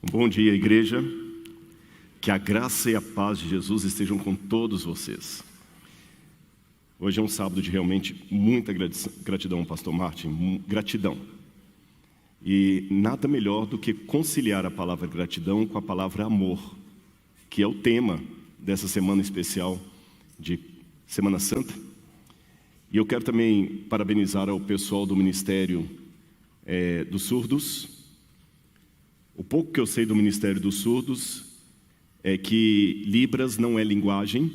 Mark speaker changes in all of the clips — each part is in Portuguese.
Speaker 1: Bom dia, igreja. Que a graça e a paz de Jesus estejam com todos vocês. Hoje é um sábado de realmente muita gratidão, Pastor Martin, gratidão. E nada melhor do que conciliar a palavra gratidão com a palavra amor, que é o tema dessa semana especial de Semana Santa. E eu quero também parabenizar ao pessoal do Ministério dos Surdos. O pouco que eu sei do Ministério dos Surdos é que Libras não é linguagem,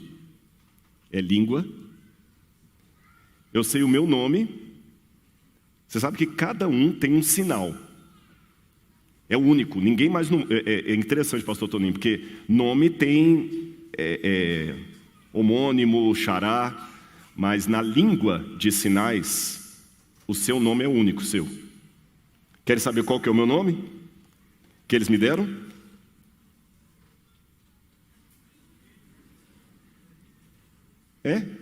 Speaker 1: é língua. Eu sei o meu nome. Você sabe que cada um tem um sinal. É único, ninguém mais... É interessante, pastor Toninho, porque nome tem homônimo, xará, mas na língua de sinais, o seu nome é único, seu. Querem saber qual que é o meu nome? Que eles me deram?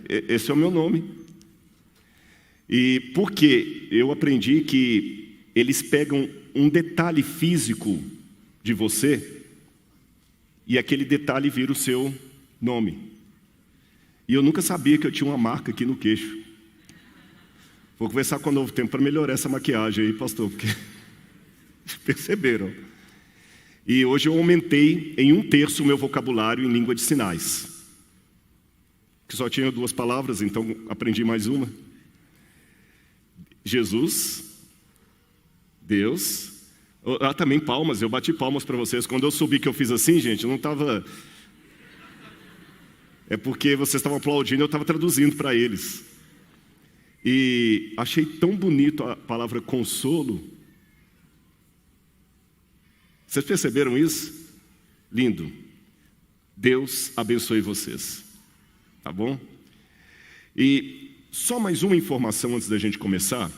Speaker 1: Esse é o meu nome. E porque eu aprendi que eles pegam um detalhe físico de você e aquele detalhe vira o seu nome. E eu nunca sabia que eu tinha uma marca aqui no queixo. Vou conversar com o Novo Tempo para melhorar essa maquiagem aí, pastor, porque perceberam. E hoje eu aumentei em 1/3 o meu vocabulário em língua de sinais. Que só tinha 2 palavras, então aprendi mais uma. Jesus, Deus. Também palmas, eu bati palmas para vocês. Quando eu soube que eu fiz assim, gente, eu não estava... É porque vocês estavam aplaudindo, eu estava traduzindo para eles. E achei tão bonito a palavra consolo. Vocês perceberam isso? Lindo. Deus abençoe vocês. Tá bom? E só mais uma informação antes da gente começar.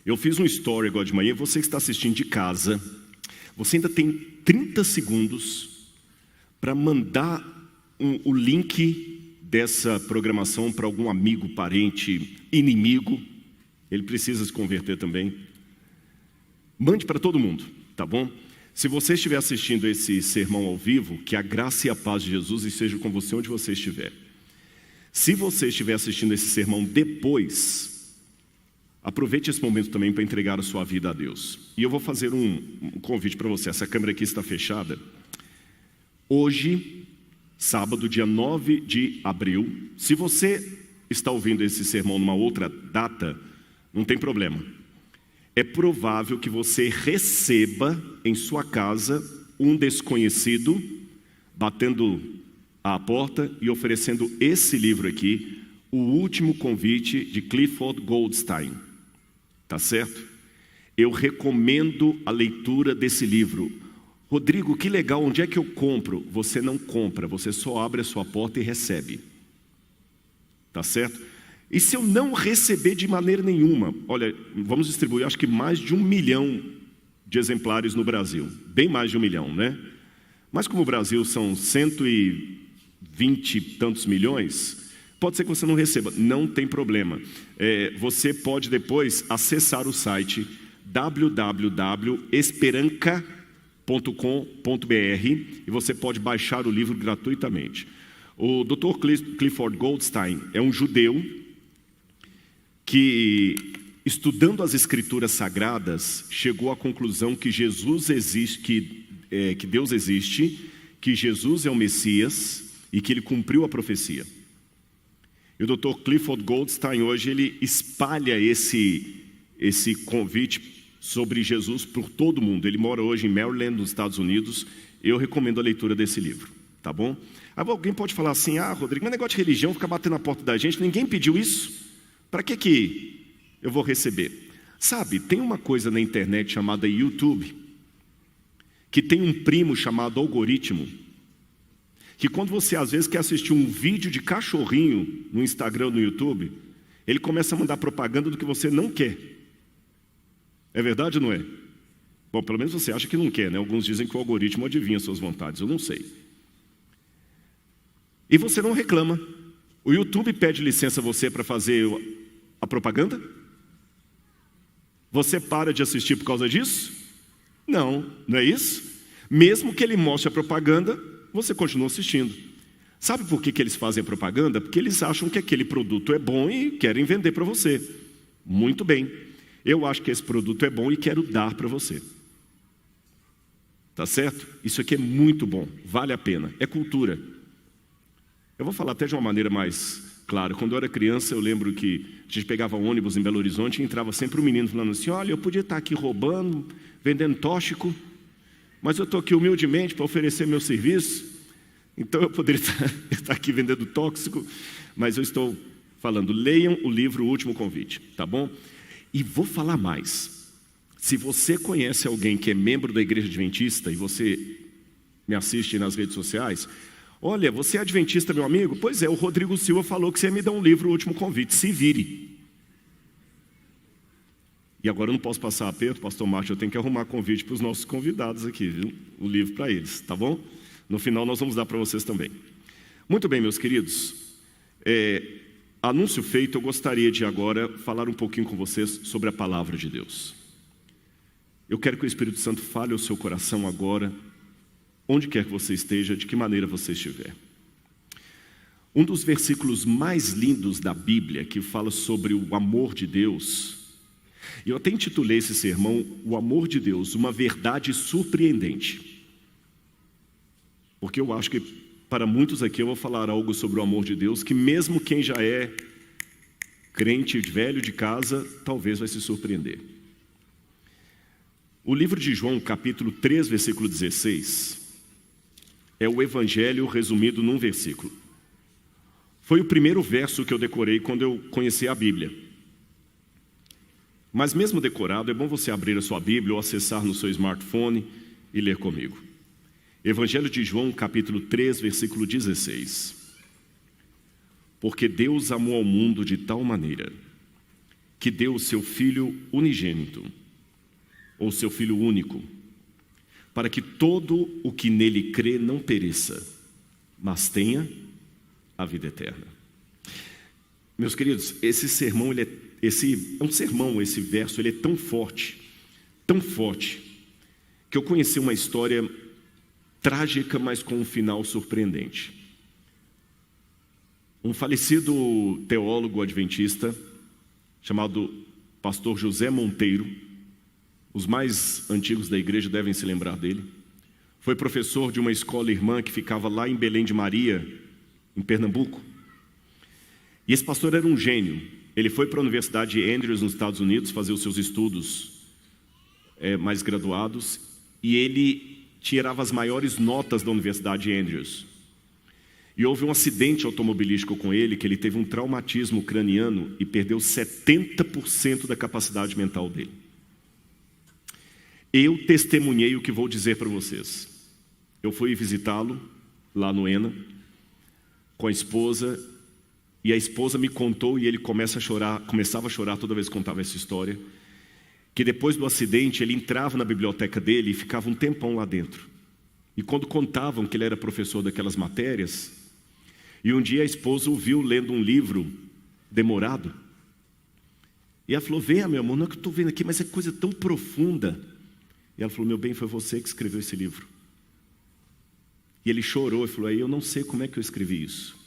Speaker 1: Eu fiz um story agora de manhã. Você que está assistindo de casa, você ainda tem 30 segundos para mandar o link dessa programação para algum amigo, parente, inimigo. Ele precisa se converter também. Mande para todo mundo, tá bom? Se você estiver assistindo esse sermão ao vivo, que a graça e a paz de Jesus esteja com você onde você estiver. Se você estiver assistindo esse sermão depois, aproveite esse momento também para entregar a sua vida a Deus. E eu vou fazer um convite para você. Essa câmera aqui está fechada. Hoje, sábado, dia 9 de abril, se você está ouvindo esse sermão numa outra data, não tem problema. É provável que você receba em sua casa um desconhecido batendo à porta e oferecendo esse livro aqui, O Último Convite, de Clifford Goldstein. Tá certo? Eu recomendo a leitura desse livro. Rodrigo, que legal, onde é que eu compro? Você não compra, você só abre a sua porta e recebe. Tá certo? E se eu não receber de maneira nenhuma? Olha, vamos distribuir, acho que mais de 1 milhão de exemplares no Brasil. Bem mais de 1 milhão, né? Mas como o Brasil são 120 e tantos milhões, pode ser que você não receba. Não tem problema. Você pode depois acessar o site www.esperanca.com.br e você pode baixar o livro gratuitamente. O Dr. Clifford Goldstein é um judeu que, estudando as Escrituras Sagradas, chegou à conclusão que Jesus existe, que Deus existe, que Jesus é o Messias e que ele cumpriu a profecia. E o Dr. Clifford Goldstein hoje ele espalha esse convite sobre Jesus por todo o mundo. Ele mora hoje em Maryland, nos Estados Unidos. Eu recomendo a leitura desse livro, tá bom? Alguém pode falar assim, Rodrigo, mas negócio de religião, ficar batendo na porta da gente, ninguém pediu isso. Para que eu vou receber? Sabe, tem uma coisa na internet chamada YouTube, que tem um primo chamado algoritmo, que quando você às vezes quer assistir um vídeo de cachorrinho no Instagram, no YouTube, ele começa a mandar propaganda do que você não quer. É verdade ou não é? Bom, pelo menos você acha que não quer, né? Alguns dizem que o algoritmo adivinha suas vontades, eu não sei. E você não reclama. O YouTube pede licença a você para fazer a propaganda? Você para de assistir por causa disso? Não, não é isso? Mesmo que ele mostre a propaganda, você continua assistindo. Sabe por que eles fazem a propaganda? Porque eles acham que aquele produto é bom e querem vender para você. Muito bem. Eu acho que esse produto é bom e quero dar para você. Tá certo? Isso aqui é muito bom, vale a pena, é cultura. Eu vou falar até de uma maneira mais clara. Quando eu era criança, eu lembro que a gente pegava ônibus em Belo Horizonte e entrava sempre um menino falando assim: olha, eu podia estar aqui roubando, vendendo tóxico, mas eu estou aqui humildemente para oferecer meu serviço, então eu poderia estar aqui vendendo tóxico, mas eu estou falando, leiam o livro O Último Convite, tá bom? E vou falar mais. Se você conhece alguém que é membro da Igreja Adventista e você me assiste nas redes sociais, olha, você é adventista, meu amigo? Pois é, o Rodrigo Silva falou que você me dá um livro, O Último Convite, se vire. E agora eu não posso passar aperto, pastor Márcio, eu tenho que arrumar convite para os nossos convidados aqui, viu? O livro para eles, tá bom? No final nós vamos dar para vocês também. Muito bem, meus queridos, anúncio feito, eu gostaria de agora falar um pouquinho com vocês sobre a palavra de Deus. Eu quero que o Espírito Santo fale ao seu coração agora, onde quer que você esteja, de que maneira você estiver. Um dos versículos mais lindos da Bíblia, que fala sobre o amor de Deus, e eu até intitulei esse sermão, O Amor de Deus, uma verdade surpreendente. Porque eu acho que para muitos aqui eu vou falar algo sobre o amor de Deus, que mesmo quem já é crente velho de casa, talvez vai se surpreender. O livro de João, capítulo 3, versículo 16, é o Evangelho resumido num versículo. Foi o primeiro verso que eu decorei quando eu conheci a Bíblia. Mas mesmo decorado, é bom você abrir a sua Bíblia ou acessar no seu smartphone e ler comigo. Evangelho de João, capítulo 3, versículo 16. Porque Deus amou ao mundo de tal maneira que deu o seu Filho unigênito, ou seu Filho único, para que todo o que nele crê não pereça, mas tenha a vida eterna. Meus queridos, esse sermão, esse verso, ele é tão forte, que eu conheci uma história trágica, mas com um final surpreendente. Um falecido teólogo adventista, chamado pastor José Monteiro, os mais antigos da igreja devem se lembrar dele. Foi professor de uma escola irmã que ficava lá em Belém de Maria, em Pernambuco. E esse pastor era um gênio. Ele foi para a Universidade de Andrews, nos Estados Unidos, fazer os seus estudos mais graduados. E ele tirava as maiores notas da Universidade de Andrews. E houve um acidente automobilístico com ele, que ele teve um traumatismo craniano e perdeu 70% da capacidade mental dele. Eu testemunhei o que vou dizer para vocês. Eu fui visitá-lo lá no ENA com a esposa, e a esposa me contou, e ele começava a chorar toda vez que contava essa história, que depois do acidente ele entrava na biblioteca dele e ficava um tempão lá dentro. E quando contavam que ele era professor daquelas matérias, e um dia a esposa o viu lendo um livro demorado, e ela falou: venha, meu amor, não é que eu estou vendo aqui, mas é coisa tão profunda. E ela falou: meu bem, foi você que escreveu esse livro. E ele chorou e falou: eu não sei como é que eu escrevi isso.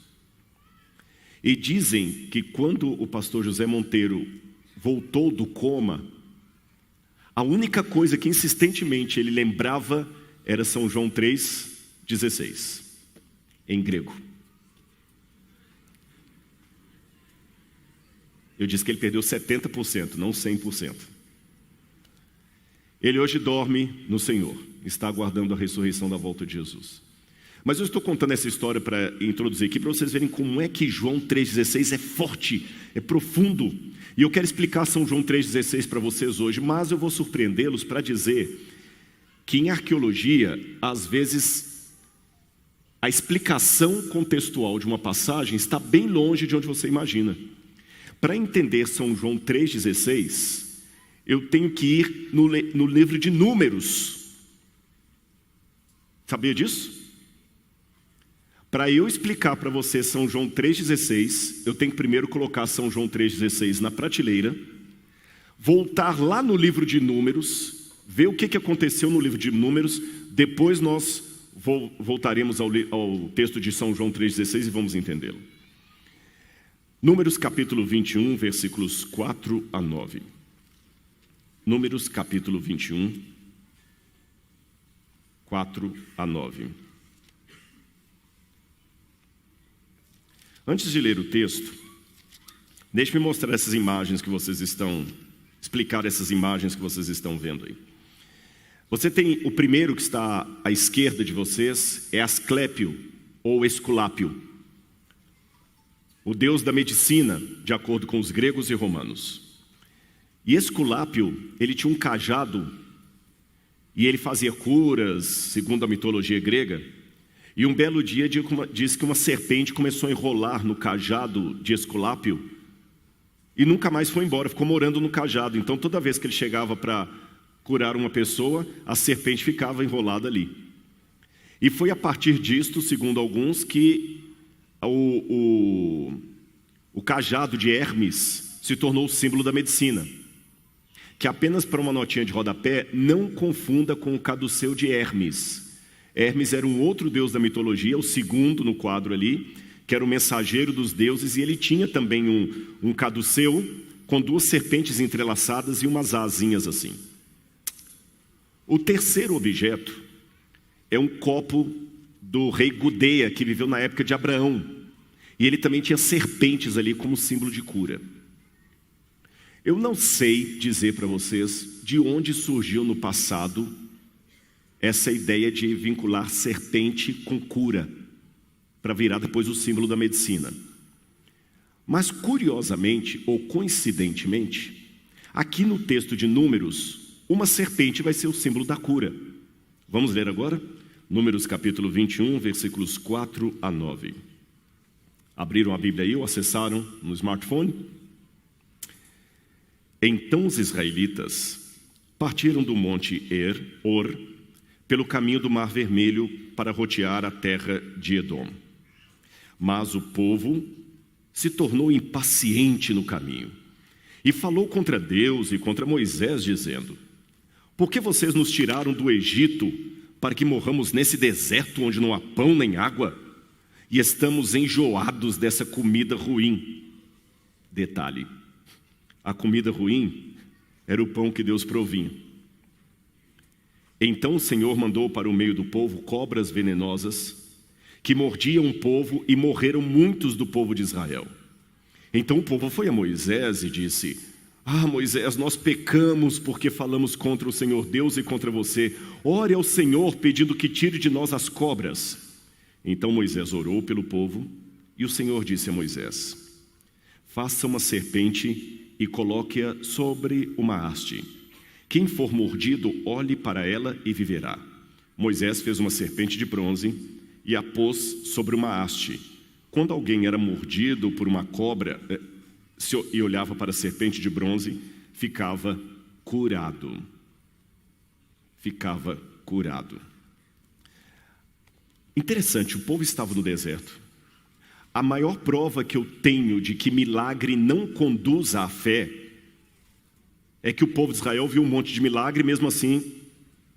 Speaker 1: E dizem que quando o pastor José Monteiro voltou do coma, a única coisa que insistentemente ele lembrava era São João 3,16, em grego. Eu disse que ele perdeu 70%, não 100%. Ele hoje dorme no Senhor, está aguardando a ressurreição da volta de Jesus. Mas eu estou contando essa história para introduzir aqui, para vocês verem como é que João 3,16 é forte, é profundo. E eu quero explicar São João 3,16 para vocês hoje, mas eu vou surpreendê-los para dizer que em arqueologia, às vezes, a explicação contextual de uma passagem está bem longe de onde você imagina. Para entender São João 3,16, eu tenho que ir no livro de Números. Sabia disso? Para eu explicar para você São João 3,16, eu tenho que primeiro colocar São João 3,16 na prateleira, voltar lá no livro de Números ver o que aconteceu no livro de Números, depois nós voltaremos ao texto de São João 3,16 e vamos entendê-lo. Números capítulo 21, versículos 4 a 9. Números capítulo 21, 4 a 9. Antes de ler o texto, deixe-me mostrar essas imagens que vocês estão... explicar essas imagens que vocês estão vendo aí. Você tem o primeiro que está à esquerda de vocês, é Asclépio ou Esculápio, o deus da medicina, de acordo com os gregos e romanos. E Esculápio, ele tinha um cajado e ele fazia curas, segundo a mitologia grega. E um belo dia diz que uma serpente começou a enrolar no cajado de Esculápio e nunca mais foi embora, ficou morando no cajado. Então toda vez que ele chegava para curar uma pessoa, a serpente ficava enrolada ali. E foi a partir disto, segundo alguns, que o cajado de Hermes se tornou o símbolo da medicina. Que apenas para uma notinha de rodapé, não confunda com o caduceu de Hermes. Hermes era um outro deus da mitologia, o segundo no quadro ali, que era o mensageiro dos deuses, e ele tinha também um caduceu com duas serpentes entrelaçadas e umas asinhas assim. O terceiro objeto é um copo do rei Gudea, que viveu na época de Abraão. E ele também tinha serpentes ali como símbolo de cura. Eu não sei dizer para vocês de onde surgiu no passado essa ideia de vincular serpente com cura, para virar depois o símbolo da medicina. Mas curiosamente, ou coincidentemente, aqui no texto de Números, uma serpente vai ser o símbolo da cura. Vamos ler agora? Números capítulo 21, versículos 4 a 9. Abriram a Bíblia aí ou acessaram no smartphone? Então os israelitas partiram do monte Or, pelo caminho do Mar Vermelho, para rodear a terra de Edom. Mas o povo se tornou impaciente no caminho e falou contra Deus e contra Moisés, dizendo: por que vocês nos tiraram do Egito para que morramos nesse deserto onde não há pão nem água? E estamos enjoados dessa comida ruim. Detalhe: a comida ruim era o pão que Deus provinha. Então o Senhor mandou para o meio do povo cobras venenosas, que mordiam o povo, e morreram muitos do povo de Israel. Então o povo foi a Moisés e disse: Moisés, nós pecamos porque falamos contra o Senhor Deus e contra você. Ore ao Senhor pedindo que tire de nós as cobras. Então Moisés orou pelo povo, e o Senhor disse a Moisés: faça uma serpente e coloque-a sobre uma haste. Quem for mordido, olhe para ela e viverá. Moisés fez uma serpente de bronze e a pôs sobre uma haste. Quando alguém era mordido por uma cobra e olhava para a serpente de bronze, ficava curado. Ficava curado. Interessante, o povo estava no deserto. A maior prova que eu tenho de que milagre não conduz à fé é que o povo de Israel viu um monte de milagre, e mesmo assim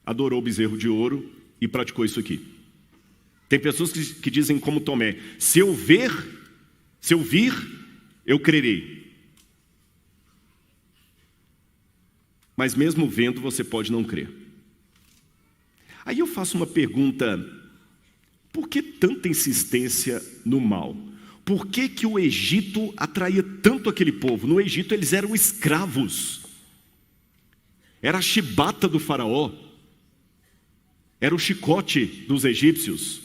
Speaker 1: adorou o bezerro de ouro e praticou isso aqui. Tem pessoas que dizem como Tomé: se eu vir, eu crerei. Mas mesmo vendo, você pode não crer. Aí eu faço uma pergunta: por que tanta insistência no mal? Por que o Egito atraía tanto aquele povo? No Egito eles eram escravos. Era a chibata do faraó. Era o chicote dos egípcios.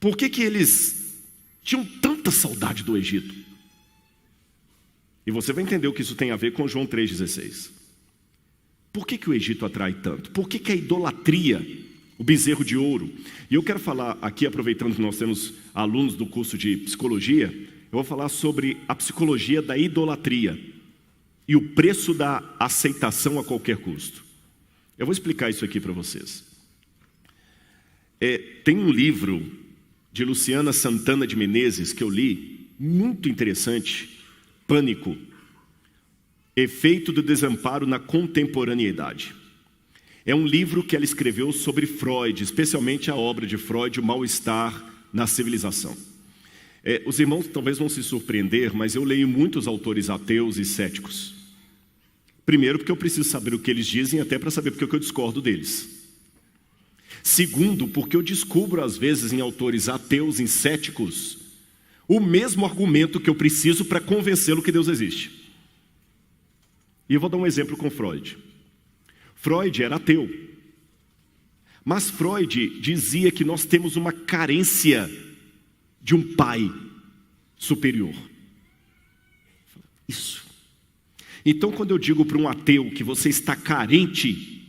Speaker 1: Por que eles tinham tanta saudade do Egito? E você vai entender o que isso tem a ver com João 3,16. Por que o Egito atrai tanto? Por que a idolatria, o bezerro de ouro? E eu quero falar aqui, aproveitando que nós temos alunos do curso de psicologia, eu vou falar sobre a psicologia da idolatria e o preço da aceitação a qualquer custo. Eu vou explicar isso aqui para vocês. Tem um livro de Luciana Santana de Menezes que eu li, muito interessante, Pânico, Efeito do Desamparo na Contemporaneidade. É um livro que ela escreveu sobre Freud, especialmente a obra de Freud, O Mal-Estar na Civilização. Os irmãos talvez vão se surpreender, mas eu leio muitos autores ateus e céticos. Primeiro, porque eu preciso saber o que eles dizem, até para saber porque eu discordo deles. Segundo, porque eu descubro às vezes em autores ateus e céticos o mesmo argumento que eu preciso para convencê-lo que Deus existe. E eu vou dar um exemplo com Freud. Freud era ateu, mas Freud dizia que nós temos uma carência de um pai superior. Isso. Então, quando eu digo para um ateu que você está carente,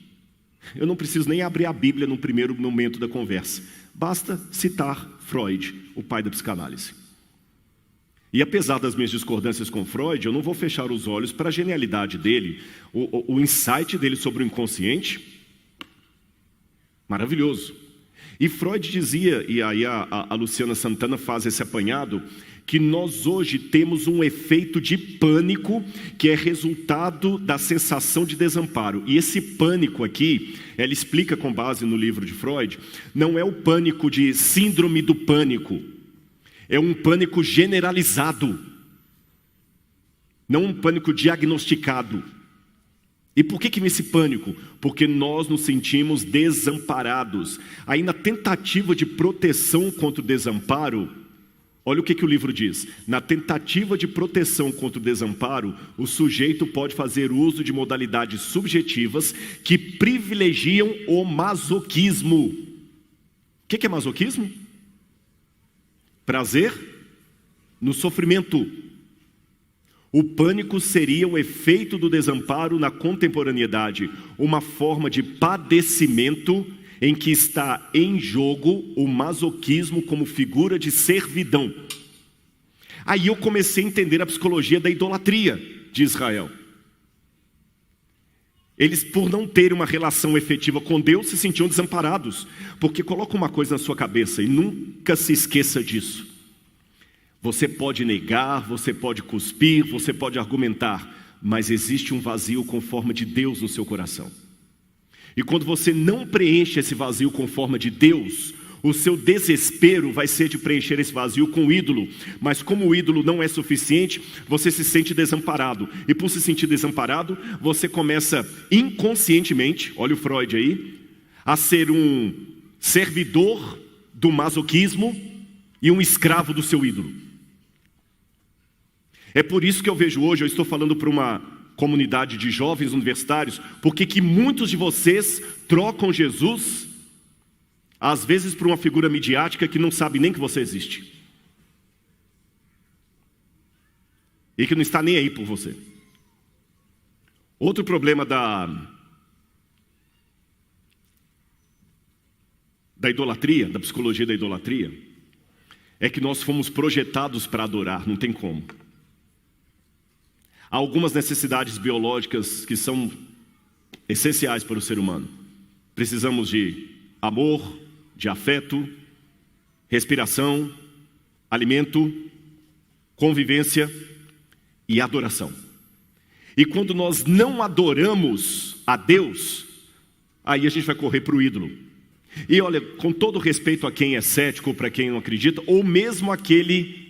Speaker 1: eu não preciso nem abrir a Bíblia no primeiro momento da conversa. Basta citar Freud, o pai da psicanálise. E apesar das minhas discordâncias com Freud, eu não vou fechar os olhos para a genialidade dele, o insight dele sobre o inconsciente, maravilhoso. E Freud dizia, e aí a Luciana Santana faz esse apanhado, que nós hoje temos um efeito de pânico que é resultado da sensação de desamparo. E esse pânico aqui, ela explica com base no livro de Freud, não é o pânico de síndrome do pânico. É um pânico generalizado, não um pânico diagnosticado. E por que esse pânico? Porque nós nos sentimos desamparados. Aí na tentativa de proteção contra o desamparo, olha o que o livro diz. Na tentativa de proteção contra o desamparo, o sujeito pode fazer uso de modalidades subjetivas que privilegiam o masoquismo. O que é masoquismo? Prazer no sofrimento. O pânico seria o efeito do desamparo na contemporaneidade, uma forma de padecimento em que está em jogo o masoquismo como figura de servidão. Aí eu comecei a entender a psicologia da idolatria de Israel. Eles, por não terem uma relação efetiva com Deus, se sentiam desamparados. Porque coloca uma coisa na sua cabeça e nunca se esqueça disso. Você pode negar, você pode cuspir, você pode argumentar, mas existe um vazio com forma de Deus no seu coração. E quando você não preenche esse vazio com forma de Deus, o seu desespero vai ser de preencher esse vazio com o ídolo. Mas como o ídolo não é suficiente, você se sente desamparado. E por se sentir desamparado, você começa inconscientemente, olha o Freud aí, a ser um servidor do masoquismo e um escravo do seu ídolo. É por isso que eu vejo hoje, eu estou falando para uma comunidade de jovens universitários, porque que muitos de vocês trocam Jesus, às vezes por uma figura midiática que não sabe nem que você existe. E que não está nem aí por você. Outro problema da idolatria, da psicologia da idolatria, é que nós fomos projetados para adorar, não tem como. Há algumas necessidades biológicas que são essenciais para o ser humano. Precisamos de amor, de afeto, respiração, alimento, convivência e adoração. E quando nós não adoramos a Deus, aí a gente vai correr para o ídolo. E olha, com todo respeito a quem é cético, para quem não acredita, ou mesmo aquele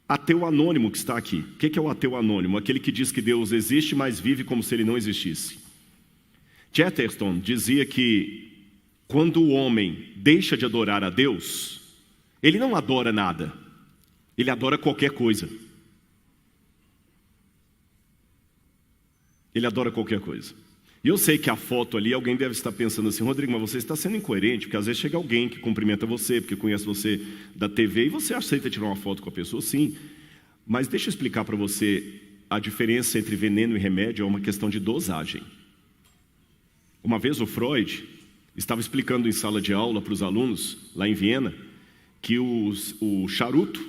Speaker 1: ateu anônimo que está aqui. O que é o ateu anônimo? Aquele que diz que Deus existe, mas vive como se ele não existisse. Chesterton dizia que quando o homem deixa de adorar a Deus, ele não adora nada, ele adora qualquer coisa. Ele adora qualquer coisa. E eu sei que a foto ali, alguém deve estar pensando assim, Rodrigo, mas você está sendo incoerente, porque às vezes chega alguém que cumprimenta você, porque conhece você da TV, e você aceita tirar uma foto com a pessoa, sim. Mas deixa eu explicar para você, a diferença entre veneno e remédio é uma questão de dosagem. Uma vez o Freud estava explicando em sala de aula para os alunos, lá em Viena, que o charuto,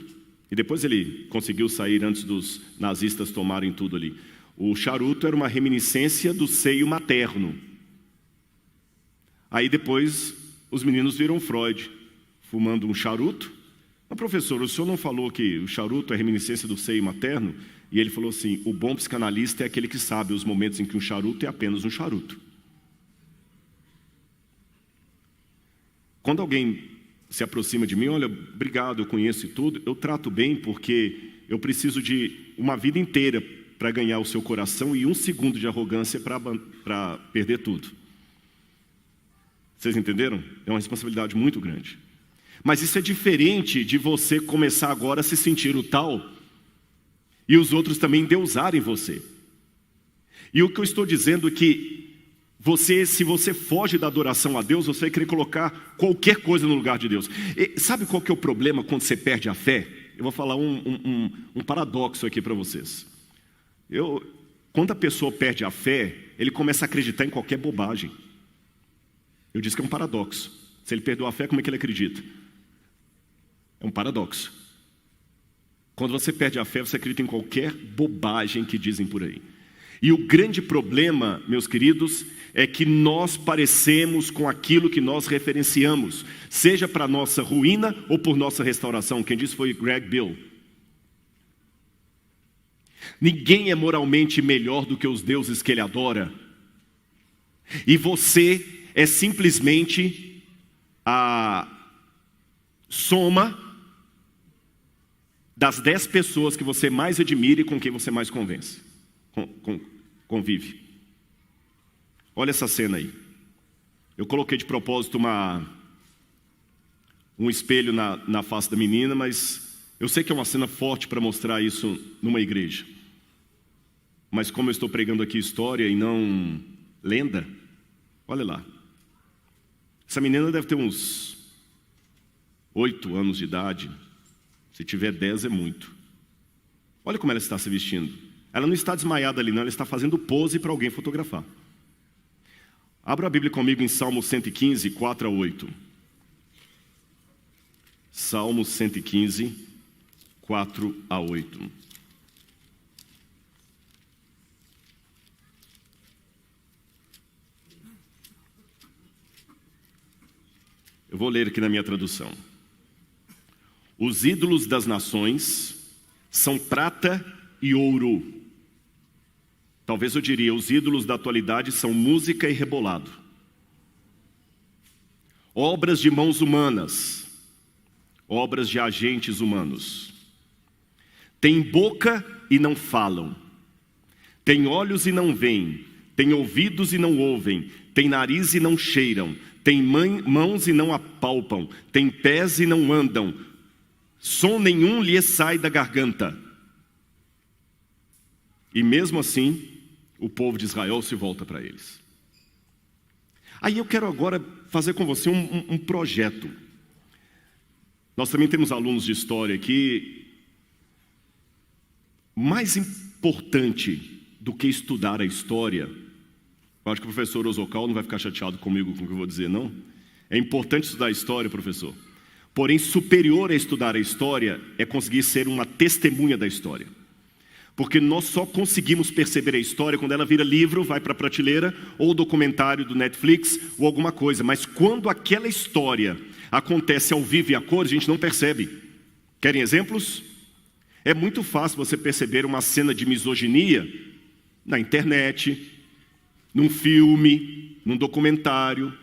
Speaker 1: e depois ele conseguiu sair antes dos nazistas tomarem tudo ali, o charuto era uma reminiscência do seio materno. Aí depois os meninos viram Freud fumando um charuto. Mas professor, o senhor não falou que o charuto é reminiscência do seio materno? E ele falou assim, o bom psicanalista é aquele que sabe os momentos em que um charuto é apenas um charuto. Quando alguém se aproxima de mim, olha, obrigado, eu conheço e tudo, eu trato bem porque eu preciso de uma vida inteira para ganhar o seu coração e 1 segundo de arrogância para perder tudo. Vocês entenderam? É uma responsabilidade muito grande. Mas isso é diferente de você começar agora a se sentir o tal e os outros também endeusarem você. E o que eu estou dizendo é que se você foge da adoração a Deus, você vai querer colocar qualquer coisa no lugar de Deus. E sabe qual que é o problema quando você perde a fé? Eu vou falar um paradoxo aqui para vocês. Quando a pessoa perde a fé, ele começa a acreditar em qualquer bobagem. Eu disse que é um paradoxo. Se ele perdeu a fé, como é que ele acredita? É um paradoxo. Quando você perde a fé, você acredita em qualquer bobagem que dizem por aí. E o grande problema, meus queridos, é que nós parecemos com aquilo que nós referenciamos, seja para nossa ruína ou por nossa restauração. Quem disse foi Greg Bill. Ninguém é moralmente melhor do que os deuses que ele adora. E você é simplesmente a soma das 10 pessoas que você mais admira e com quem você mais convive. Olha essa cena aí. Eu coloquei de propósito um espelho na face da menina, mas eu sei que é uma cena forte para mostrar isso numa igreja. Mas como eu estou pregando aqui história e não lenda, olha lá. Essa menina deve ter uns 8 anos de idade. Se tiver 10 é muito. Olha como ela está se vestindo. Ela não está desmaiada ali não, ela está fazendo pose para alguém fotografar. Abra a Bíblia comigo em Salmo 115, 4 a 8. Salmo 115, 4 a 8. Eu vou ler aqui na minha tradução. Os ídolos das nações são prata e ouro. Talvez eu diria, os ídolos da atualidade são música e rebolado. Obras de mãos humanas, obras de agentes humanos. Têm boca e não falam. Têm olhos e não veem. Têm ouvidos e não ouvem. Têm nariz e não cheiram. Têm mãos e não apalpam. Têm pés e não andam. Som nenhum lhes sai da garganta. E mesmo assim, o povo de Israel se volta para eles. Aí eu quero agora fazer com você um projeto. Nós também temos alunos de história aqui. Mais importante do que estudar a história, eu acho que o professor Osocal não vai ficar chateado comigo com o que eu vou dizer, não. É importante estudar a história, professor. Porém, superior a estudar a história é conseguir ser uma testemunha da história. Porque nós só conseguimos perceber a história quando ela vira livro, vai para a prateleira, ou documentário do Netflix, ou alguma coisa. Mas quando aquela história acontece ao vivo e a cor, a gente não percebe. Querem exemplos? É muito fácil você perceber uma cena de misoginia na internet, num filme, num documentário.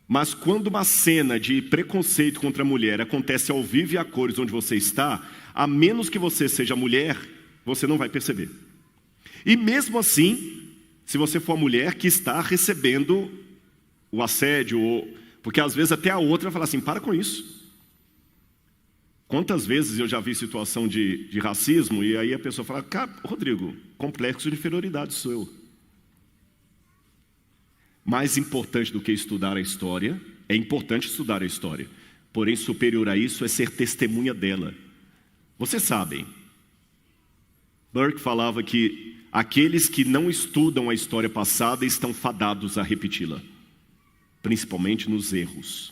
Speaker 1: Mas quando uma cena de preconceito contra a mulher acontece ao vivo e a cores onde você está, a menos que você seja mulher, você não vai perceber. E mesmo assim, se você for a mulher que está recebendo o assédio, porque às vezes até a outra fala assim, para com isso. Quantas vezes eu já vi situação de racismo e aí a pessoa fala, cara, Rodrigo, complexo de inferioridade sou eu. Mais importante do que estudar a história, é importante estudar a história. Porém, superior a isso é ser testemunha dela. Vocês sabem, Burke falava que aqueles que não estudam a história passada estão fadados a repeti-la. Principalmente nos erros.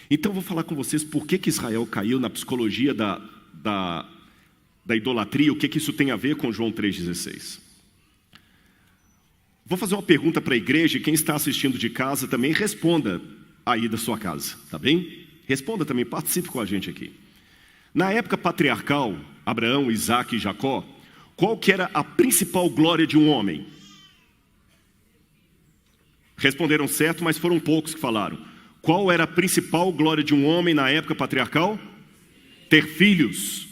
Speaker 1: Então vou falar com vocês por que Israel caiu na psicologia da idolatria, o que isso tem a ver com João 3,16. Vou fazer uma pergunta para a igreja e quem está assistindo de casa também responda aí da sua casa, tá bem? Responda também, participe com a gente aqui. Na época patriarcal, Abraão, Isaac e Jacó, qual que era a principal glória de um homem? Responderam certo, mas foram poucos que falaram. Qual era a principal glória de um homem na época patriarcal? Ter filhos.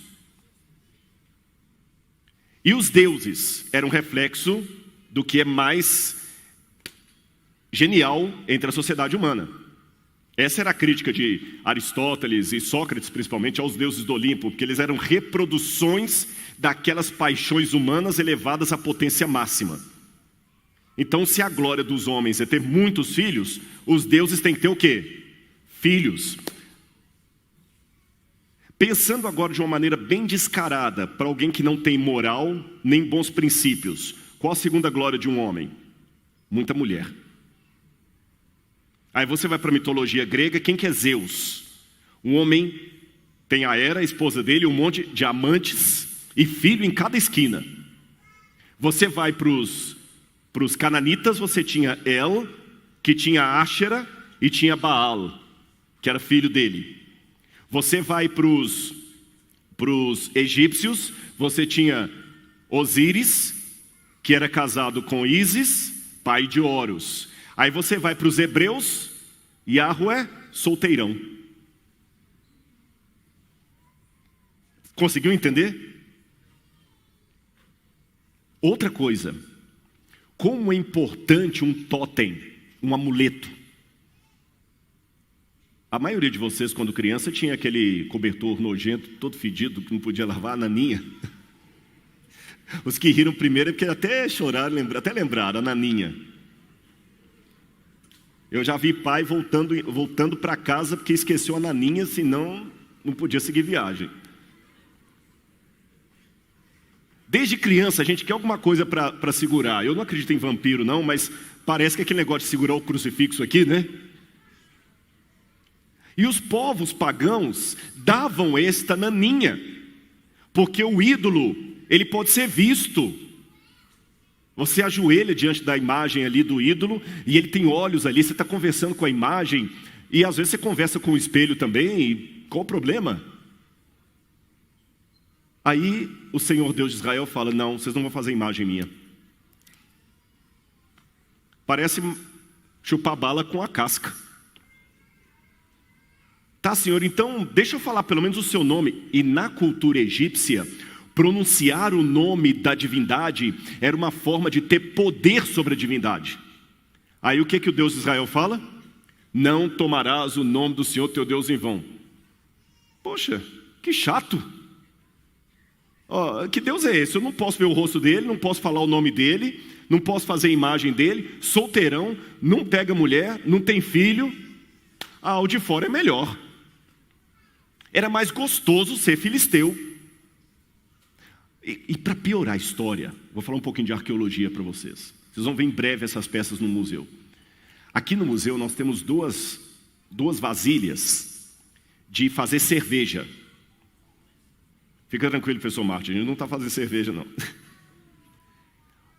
Speaker 1: E os deuses eram reflexo do que é mais genial entre a sociedade humana. Essa era a crítica de Aristóteles e Sócrates, principalmente, aos deuses do Olimpo, porque eles eram reproduções daquelas paixões humanas elevadas à potência máxima. Então, se a glória dos homens é ter muitos filhos, os deuses têm que ter o quê? Filhos. Pensando agora de uma maneira bem descarada, para alguém que não tem moral nem bons princípios, qual a segunda glória de um homem? Muita mulher. Aí você vai para a mitologia grega, quem que é Zeus? Um homem tem a Hera, a esposa dele, um monte de amantes e filho em cada esquina. Você vai para os cananitas, você tinha El, que tinha Áshera, e tinha Baal, que era filho dele. Você vai para os egípcios, você tinha Osíris, que era casado com Ísis, pai de Horus. Aí você vai para os hebreus, Yahweh, solteirão. Conseguiu entender? Outra coisa, como é importante um totem, um amuleto. A maioria de vocês, quando criança, tinha aquele cobertor nojento, todo fedido, que não podia lavar, a naninha. Os que riram primeiro é porque até choraram, até lembraram, a naninha. Eu já vi pai voltando para casa porque esqueceu a naninha, senão não podia seguir viagem. Desde criança a gente quer alguma coisa para segurar. Eu não acredito em vampiro não, mas parece que aquele negócio de segurar o crucifixo aqui, né? E os povos pagãos davam esta naninha, porque o ídolo, ele pode ser visto. Você ajoelha diante da imagem ali do ídolo, e ele tem olhos ali, você está conversando com a imagem, e às vezes você conversa com o espelho também, e qual o problema? Aí o Senhor Deus de Israel fala, não, vocês não vão fazer imagem minha. Parece chupar bala com a casca. Tá, Senhor, então deixa eu falar pelo menos o seu nome. E na cultura egípcia, pronunciar o nome da divindade era uma forma de ter poder sobre a divindade. Aí o que o Deus de Israel fala? Não tomarás o nome do Senhor teu Deus em vão. Poxa, que chato. Que Deus é esse? Eu não posso ver o rosto dele, não posso falar o nome dele, não posso fazer a imagem dele, solteirão, não pega mulher, não tem filho. O de fora é melhor. Era mais gostoso ser filisteu. E para piorar a história, vou falar um pouquinho de arqueologia para vocês. Vocês vão ver em breve essas peças no museu. Aqui no museu nós temos duas vasilhas de fazer cerveja. Fica tranquilo, professor Martin, a gente não está fazendo cerveja não.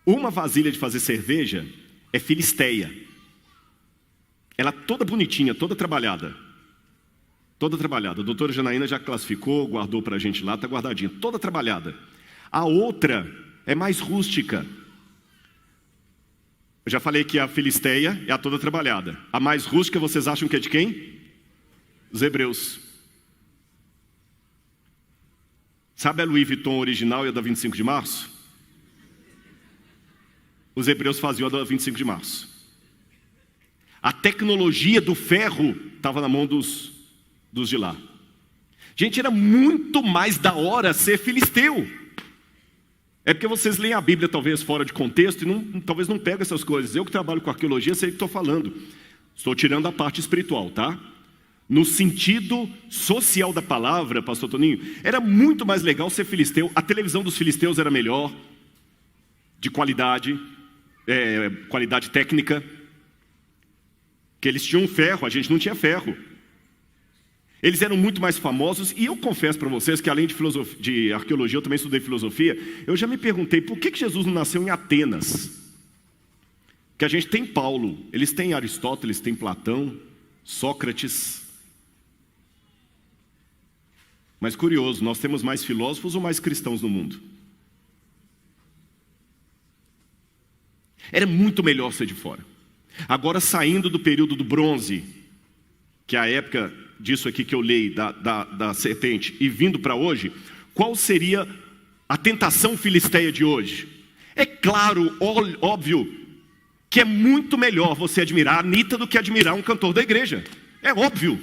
Speaker 1: Uma vasilha de fazer cerveja é filisteia. Ela toda bonitinha, toda trabalhada. Toda trabalhada. A doutora Janaína já classificou, guardou para a gente lá, está guardadinha. Toda trabalhada. A outra é mais rústica. Eu já falei que a filisteia é a toda trabalhada. A mais rústica, vocês acham que é de quem? Os hebreus. Sabe a Louis Vuitton original e a da 25 de março? Os hebreus faziam a da 25 de março. A tecnologia do ferro estava na mão dos de lá. Gente, era muito mais da hora ser filisteu. É porque vocês leem a Bíblia talvez fora de contexto e talvez não pegam essas coisas. Eu que trabalho com arqueologia sei o que estou falando. Estou tirando a parte espiritual, tá? No sentido social da palavra, pastor Toninho, era muito mais legal ser filisteu. A televisão dos filisteus era melhor, de qualidade, qualidade técnica. Que eles tinham ferro, a gente não tinha ferro. Eles eram muito mais famosos, e eu confesso para vocês que além de arqueologia, eu também estudei filosofia. Eu já me perguntei, por que Jesus não nasceu em Atenas? Que a gente tem Paulo, eles têm Aristóteles, tem Platão, Sócrates. Mas curioso, nós temos mais filósofos ou mais cristãos no mundo? Era muito melhor ser de fora. Agora, saindo do período do bronze, que é a época disso aqui que eu leio, da serpente, e vindo para hoje, qual seria a tentação filisteia de hoje? É claro, óbvio, que é muito melhor você admirar a Anitta do que admirar um cantor da igreja. É óbvio.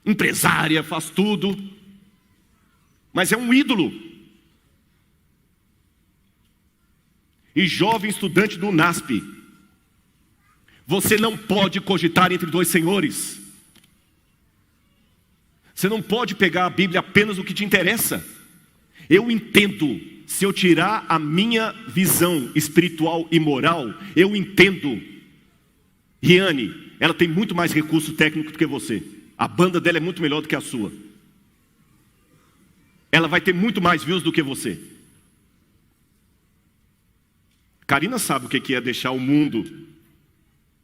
Speaker 1: Empresária, faz tudo, mas é um ídolo. E jovem estudante do NASP, você não pode cogitar entre dois senhores. Você não pode pegar a Bíblia apenas o que te interessa. Eu entendo, se eu tirar a minha visão espiritual e moral, eu entendo. Riane, ela tem muito mais recurso técnico do que você. A banda dela é muito melhor do que a sua. Ela vai ter muito mais views do que você. Karina sabe o que é deixar o mundo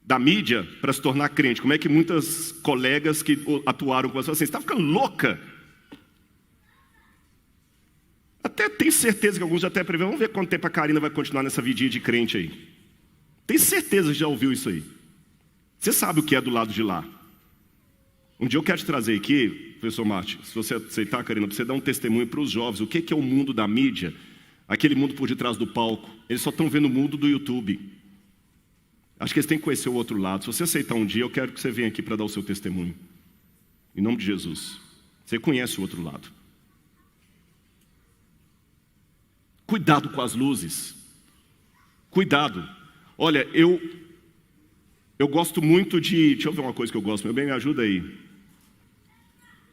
Speaker 1: da mídia para se tornar crente. Como é que muitas colegas que atuaram com você assim, você está ficando louca? Até tenho certeza que alguns já até preveram. Vamos ver quanto tempo a Karina vai continuar nessa vidinha de crente aí. Tenho certeza que já ouviu isso aí. Você sabe o que é do lado de lá. Um dia eu quero te trazer aqui, professor Martin, se você aceitar, Karina, para você dar um testemunho para os jovens. O que é o mundo da mídia? Aquele mundo por detrás do palco. Eles só estão vendo o mundo do YouTube. Acho que eles têm que conhecer o outro lado. Se você aceitar um dia, eu quero que você venha aqui para dar o seu testemunho. Em nome de Jesus. Você conhece o outro lado. Cuidado com as luzes. Cuidado. Olha, eu gosto muito de... Deixa eu ver uma coisa que eu gosto. Meu bem, me ajuda aí.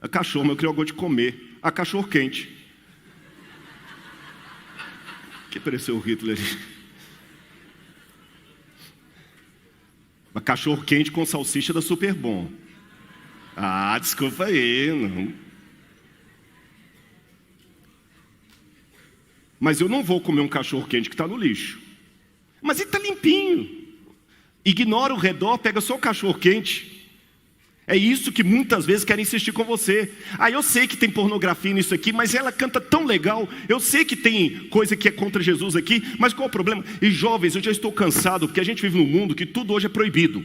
Speaker 1: A cachorro, eu queria algo de comer. A cachorro quente. Que pareceu o Hitler ali. A cachorro quente com salsicha dá super bom. Ah, desculpa aí. Não. Mas eu não vou comer um cachorro quente que está no lixo. Mas ele está limpinho. Ignora o redor, pega só o cachorro quente. É isso que muitas vezes querem insistir com você. Ah, eu sei que tem pornografia nisso aqui, mas ela canta tão legal. Eu sei que tem coisa que é contra Jesus aqui, mas qual é o problema? E jovens, eu já estou cansado, porque a gente vive num mundo que tudo hoje é proibido.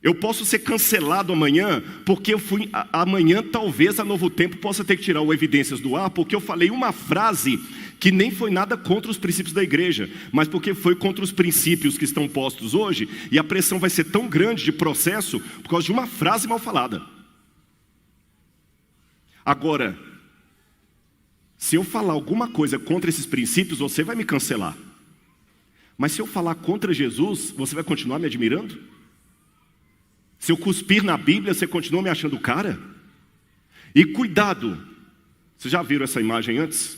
Speaker 1: Eu posso ser cancelado amanhã, porque eu fui... Amanhã talvez a Novo Tempo possa ter que tirar o Evidências do ar, porque eu falei uma frase que nem foi nada contra os princípios da igreja, mas porque foi contra os princípios que estão postos hoje, e a pressão vai ser tão grande de processo, por causa de uma frase mal falada. Agora, se eu falar alguma coisa contra esses princípios, você vai me cancelar. Mas se eu falar contra Jesus, você vai continuar me admirando? Se eu cuspir na Bíblia, você continua me achando cara? E cuidado, vocês já viram essa imagem antes?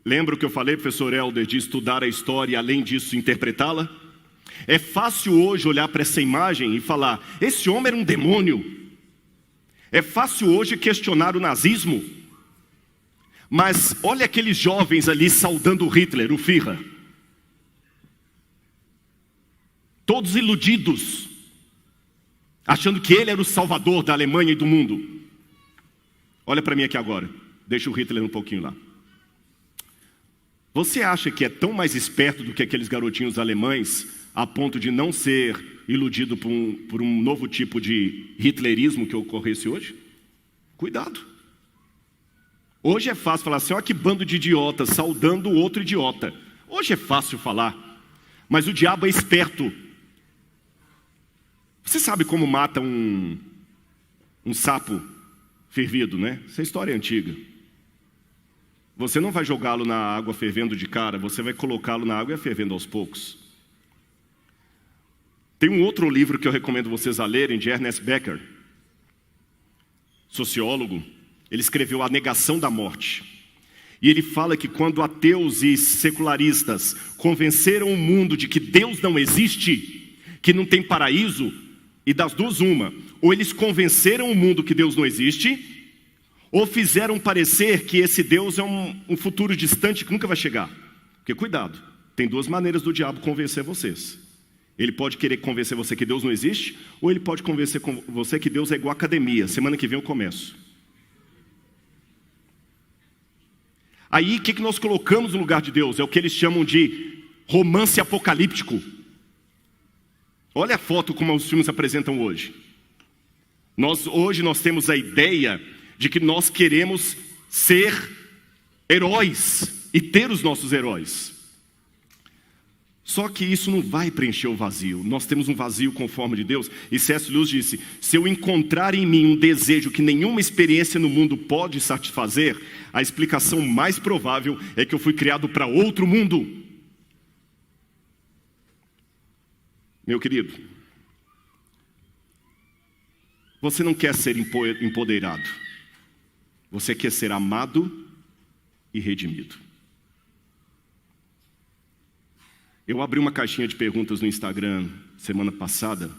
Speaker 1: Lembra o que eu falei, professor Helder, de estudar a história e além disso interpretá-la? É fácil hoje olhar para essa imagem e falar, esse homem era um demônio. É fácil hoje questionar o nazismo. Mas olha aqueles jovens ali saudando o Hitler, o Führer. Todos iludidos, achando que ele era o salvador da Alemanha e do mundo. Olha para mim aqui agora, deixa o Hitler um pouquinho lá. Você acha que é tão mais esperto do que aqueles garotinhos alemães, a ponto de não ser iludido por um novo tipo de hitlerismo que ocorresse hoje? Cuidado. Hoje é fácil falar assim, olha que bando de idiotas, saudando o outro idiota. Hoje é fácil falar, mas o diabo é esperto. Você sabe como mata um sapo fervido, né? Essa história é antiga. Você não vai jogá-lo na água fervendo de cara, você vai colocá-lo na água e fervendo aos poucos. Tem um outro livro que eu recomendo vocês a lerem, de Ernest Becker, sociólogo. Ele escreveu A Negação da Morte. E ele fala que quando ateus e secularistas convenceram o mundo de que Deus não existe, que não tem paraíso, e das duas uma, ou eles convenceram o mundo que Deus não existe, ou fizeram parecer que esse Deus é um futuro distante que nunca vai chegar. Porque cuidado, tem duas maneiras do diabo convencer vocês. Ele pode querer convencer você que Deus não existe, ou ele pode convencer você que Deus é igual academia, semana que vem eu começo. Aí o que nós colocamos no lugar de Deus? É o que eles chamam de romance apocalíptico. Olha a foto como os filmes apresentam hoje. Hoje nós temos a ideia de que nós queremos ser heróis e ter os nossos heróis. Só que isso não vai preencher o vazio. Nós temos um vazio com forma de Deus. E C.S. Lewis disse: se eu encontrar em mim um desejo que nenhuma experiência no mundo pode satisfazer, a explicação mais provável é que eu fui criado para outro mundo. Meu querido, você não quer ser empoderado. Você quer ser amado e redimido. Eu abri uma caixinha de perguntas no Instagram semana passada.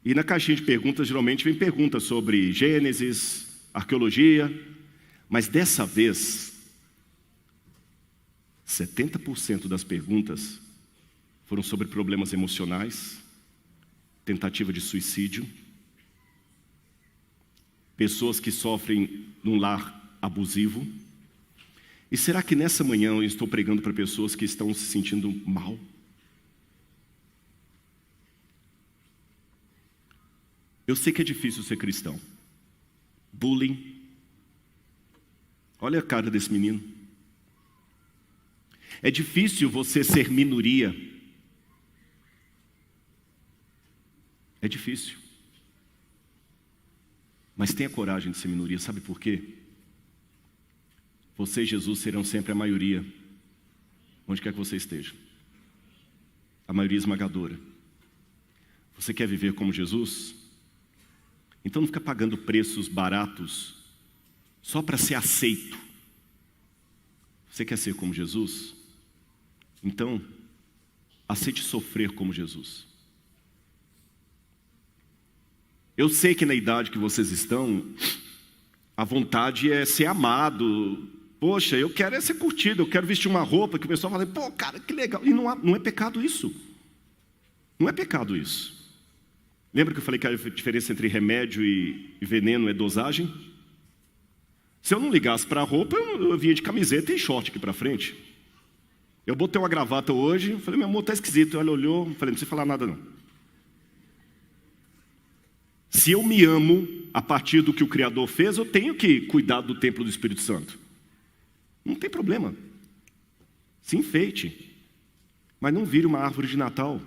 Speaker 1: E na caixinha de perguntas geralmente vem perguntas sobre Gênesis, arqueologia. Mas dessa vez, 70% das perguntas foram sobre problemas emocionais, tentativa de suicídio, pessoas que sofrem num lar abusivo. E será que nessa manhã eu estou pregando para pessoas que estão se sentindo mal? Eu sei que é difícil ser cristão. Bullying. Olha a cara desse menino. É difícil você ser minoria. É difícil. Mas tenha coragem de ser minoria. Sabe por quê? Você e Jesus serão sempre a maioria, onde quer que você esteja. A maioria esmagadora. Você quer viver como Jesus? Então não fica pagando preços baratos só para ser aceito. Você quer ser como Jesus? Então, aceite sofrer como Jesus. Eu sei que na idade que vocês estão, a vontade é ser amado. Poxa, eu quero ser curtido, eu quero vestir uma roupa que o pessoal fala: pô, cara, que legal. E não é pecado isso. Não é pecado isso. Lembra que eu falei que a diferença entre remédio e veneno é dosagem? Se eu não ligasse para a roupa, eu vinha de camiseta e short aqui para frente. Eu botei uma gravata hoje, falei: meu amor, tá esquisito. Ela olhou, falei: não precisa falar nada não. Se eu me amo a partir do que o Criador fez, eu tenho que cuidar do templo do Espírito Santo. Não tem problema. Se enfeite, mas não vire uma árvore de Natal.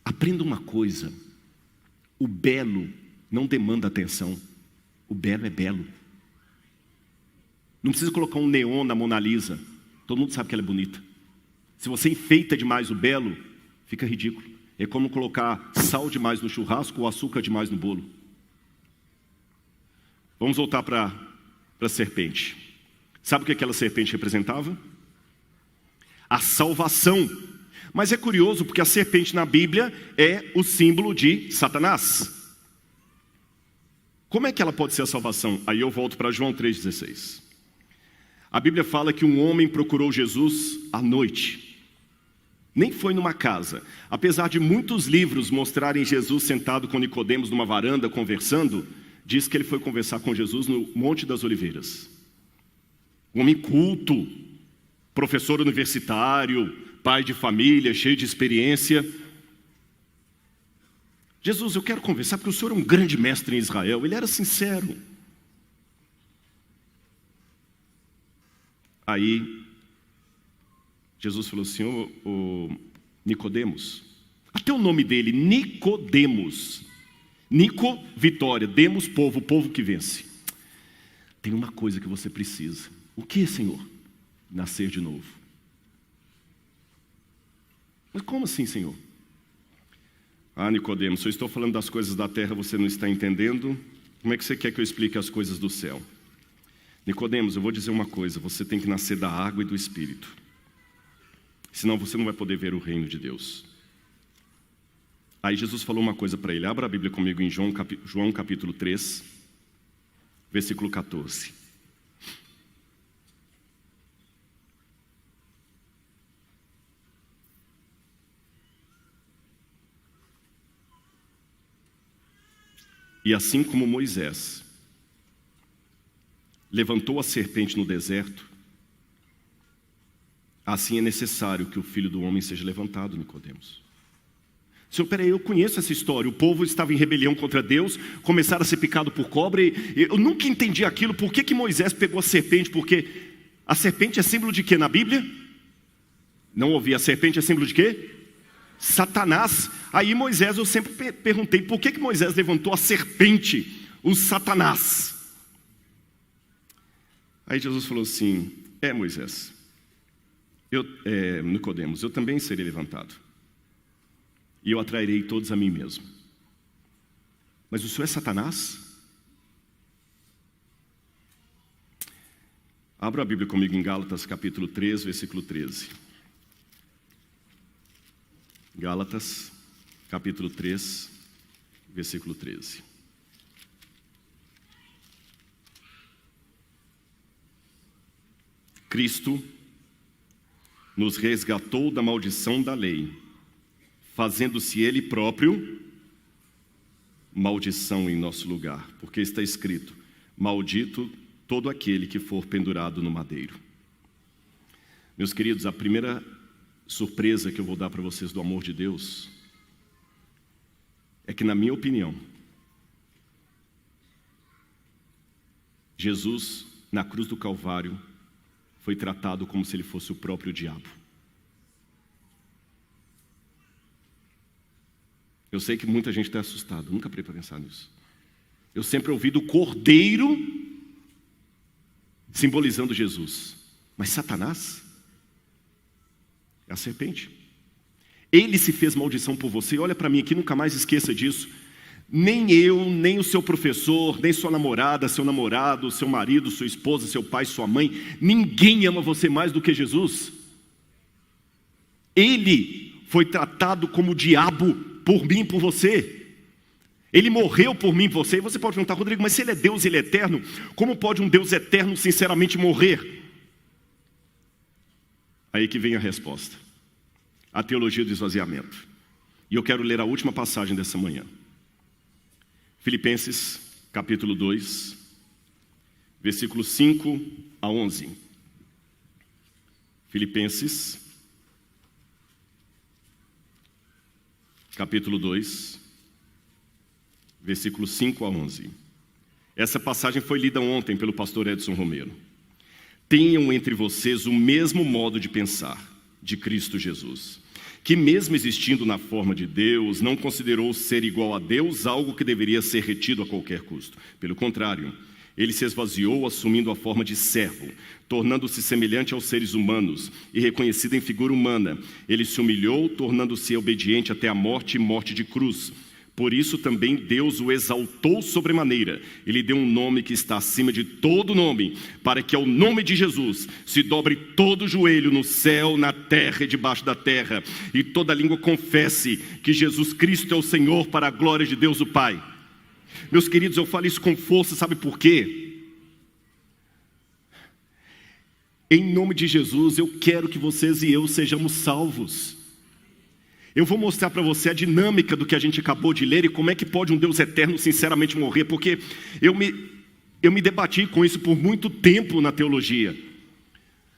Speaker 1: Aprenda uma coisa: o belo não demanda atenção. O belo é belo. Não precisa colocar um neon na Mona Lisa. Todo mundo sabe que ela é bonita. Se você enfeita demais o belo, fica ridículo. É como colocar sal demais no churrasco ou açúcar demais no bolo. Vamos voltar para a serpente. Sabe o que aquela serpente representava? A salvação. Mas é curioso porque a serpente na Bíblia é o símbolo de Satanás. Como é que ela pode ser a salvação? Aí eu volto para João 3,16. A Bíblia fala que um homem procurou Jesus à noite. Nem foi numa casa. Apesar de muitos livros mostrarem Jesus sentado com Nicodemos numa varanda conversando, diz que ele foi conversar com Jesus no Monte das Oliveiras. Um homem culto, professor universitário, pai de família, cheio de experiência. Jesus, eu quero conversar porque o senhor é um grande mestre em Israel. Ele era sincero. Aí, Jesus falou assim: ô Nicodemos. Até o nome dele, Nicodemos. Nico, vitória. Demos, povo, povo que vence. Tem uma coisa que você precisa. O que, Senhor? Nascer de novo. Mas como assim, Senhor? Ah, Nicodemos, se eu estou falando das coisas da terra, você não está entendendo? Como é que você quer que eu explique as coisas do céu? Nicodemos, eu vou dizer uma coisa: você tem que nascer da água e do Espírito. Senão você não vai poder ver o reino de Deus. Aí Jesus falou uma coisa para ele. Abra a Bíblia comigo em João capítulo 3, versículo 14. E assim como Moisés levantou a serpente no deserto, assim é necessário que o Filho do Homem seja levantado, Nicodemos. Senhor, peraí, eu conheço essa história. O povo estava em rebelião contra Deus, começaram a ser picado por cobra. Eu nunca entendi aquilo. Por que Moisés pegou a serpente? Porque a serpente é símbolo de quê na Bíblia? Não ouvi. A serpente é símbolo de quê? Satanás. Aí Moisés, eu sempre perguntei, por que Moisés levantou a serpente, o Satanás? Aí Jesus falou assim, Moisés, Nicodemos, eu também serei levantado. E eu atrairei todos a mim mesmo. Mas o senhor é Satanás? Abra a Bíblia comigo em Gálatas capítulo 3, versículo 13. Gálatas capítulo 3, versículo 13. Cristo nos resgatou da maldição da lei, fazendo-se Ele próprio maldição em nosso lugar, porque está escrito, maldito todo aquele que for pendurado no madeiro. Meus queridos, a primeira surpresa que eu vou dar para vocês do amor de Deus é que, na minha opinião, Jesus, na cruz do Calvário, foi tratado como se ele fosse o próprio diabo. Eu sei que muita gente está assustada, nunca parei para pensar nisso. Eu sempre ouvi do cordeiro simbolizando Jesus. Mas Satanás é a serpente. Ele se fez maldição por você. Olha para mim aqui, nunca mais esqueça disso. Nem eu, nem o seu professor, nem sua namorada, seu namorado, seu marido, sua esposa, seu pai, sua mãe, ninguém ama você mais do que Jesus. Ele foi tratado como diabo por mim e por você. Ele morreu por mim e por você. E você pode perguntar, Rodrigo, mas se ele é Deus, ele é eterno, como pode um Deus eterno sinceramente morrer? Aí que vem a resposta. A teologia do esvaziamento. E eu quero ler a última passagem dessa manhã. Filipenses, capítulo 2, versículos 5 a 11. Filipenses, capítulo 2, versículos 5 a 11. Essa passagem foi lida ontem pelo pastor Edson Romero. Tenham entre vocês o mesmo modo de pensar de Cristo Jesus, que mesmo existindo na forma de Deus, não considerou ser igual a Deus algo que deveria ser retido a qualquer custo. Pelo contrário, ele se esvaziou assumindo a forma de servo, tornando-se semelhante aos seres humanos e reconhecido em figura humana. Ele se humilhou, tornando-se obediente até a morte e morte de cruz. Por isso também Deus o exaltou sobremaneira. Ele deu um nome que está acima de todo nome, para que ao nome de Jesus se dobre todo o joelho no céu, na terra e debaixo da terra, e toda língua confesse que Jesus Cristo é o Senhor, para a glória de Deus o Pai. Meus queridos, eu falo isso com força, sabe por quê? Em nome de Jesus, eu quero que vocês e eu sejamos salvos. Eu vou mostrar para você a dinâmica do que a gente acabou de ler e como é que pode um Deus eterno sinceramente morrer, porque eu me debati com isso por muito tempo na teologia.